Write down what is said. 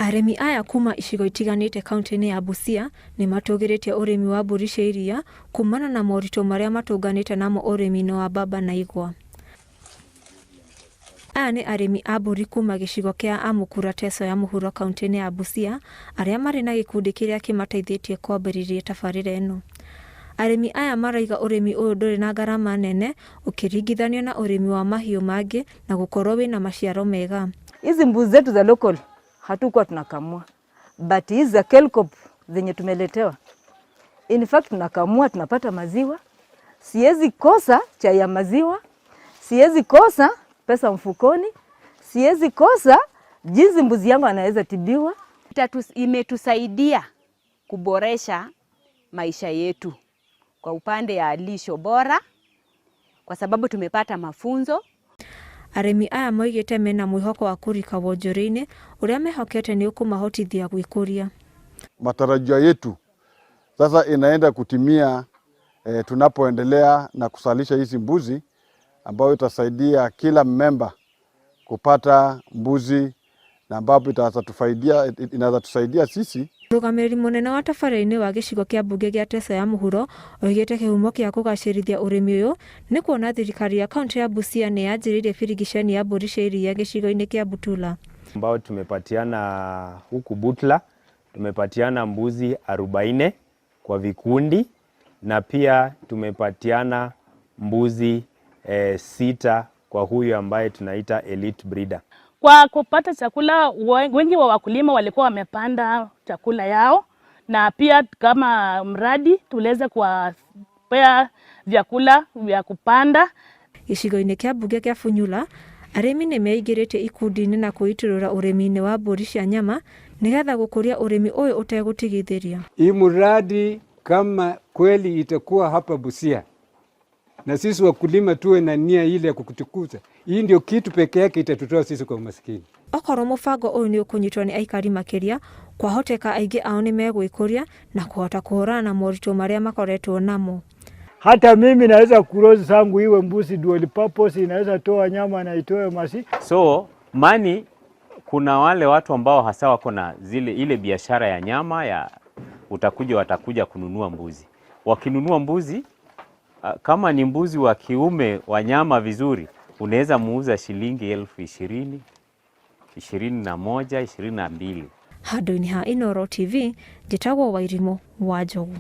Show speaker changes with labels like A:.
A: Aremi aya kuma icigo itiganite kaunti-ini ya Busia ni matũgĩrĩtie ũrĩmi wa mbũri cia iria kumana na moritũ marĩa matũnganĩte namo ũrĩmi-inĩ wa mbamba na igwa. Aya ni aremi a mbũri kuma gĩcigo kĩa Amukura Teso ya mũhuro kaunti-ini ya Busia arĩa marĩ na gĩkundi kĩrĩa kĩmateithĩtie kwambĩrĩria tabarĩra ĩno. Aremi aya maraiga ũrĩmi ũyũ ndũrĩ na gharama nene ũkĩringithanio na ũrĩmi wa mahiũ mangĩ na gũkorwo wĩna maciaro mega.
B: Hizi mbuzi zetu za local hatukuwa tunakamua, but hizi za Kelcop zenye tumeletewa, in fact tunakamua, tunapata maziwa. Siwezi kosa chai ya maziwa, siwezi kosa pesa mfukoni, siwezi kosa jinsi mbuzi yangu anaweza tibiwa.
C: Imetusaidia kuboresha maisha yetu kwa upande ya lisho bora kwa sababu tumepata mafunzo.
A: Aremi aya moigĩte mena mwĩhoko wa kũrika wonjoria-inĩ ũrĩa mehokete ni ũkũmahotithia gwĩkũria.
D: Matarajio yetu sasa inaenda kutimia tunapoendelea na kusalisha hizi mbuzi ambayo itasaidia kila member kupata mbuzi na ambapo inaweza tusaidia sisi.
A: Mũrũgamĩrĩri mũnene wa tabarĩra-inĩ wa gĩcigo kĩa mbunge gĩa Teso ya mũhuro oigĩte kĩhumo kĩa kũgacĩrithia ũrĩmi ũyũ nĩ kuona thirikari ya kaunti ya Busia nĩ yanjĩrĩirie birigiceni ya mbũri cia iria gĩcigo-inĩ kĩa Butula.
E: Ambao tumepatiana huku Butula, tumepatiana mbuzi 40 kwa vikundi na pia tumepatiana mbuzi 6 kwa huyu ambaye tunaita elite breeder.
F: Kwa kupata chakula, wengi wa wakulima walikuwa wamepanda chakula yao, na pia kama mradi tuliweza kuwapea vyakula vya kupanda.
A: Gĩcigo-inĩ kĩa mbunge kĩa Funyula, arĩmi nĩ meingĩrĩte ikundi-inĩ na kwĩitũrũra ũrĩmi-inĩ wa mbũri cia nyama nĩgetha gũkũria ũrĩmi ũyũ ũtegũtigithĩria.
G: Hii mradi kama kweli itakuwa hapa Busia na sisi wakulima tuwe na nia ile ya kukutukuza, hii ndio kitu pekee yake itatutoa sisi kwa umaskini.
A: Okorwo mũbango ũyũ nĩ ũkũnyitwo nĩ aikari makĩria, kwahoteka aingĩ ao nĩ megwĩkũria na kuhota kũhũrana na moritũ marĩa makoretwo namo.
H: Hata mimi naweza kurozi zangu iwe mbuzi dual purpose, inaweza toa nyama na itoe masi.
I: So mani, kuna wale watu ambao hasa wako na ile biashara ya nyama ya watakuja kununua mbuzi. Wakinunua mbuzi, kama ni mbuzi wa kiume wa nyama vizuri, unaweza muuza shilingi 20,000, 21, 22.
A: Handũ-inĩ ha Inooro TV, njĩtagwo Wairimu wa Njogu.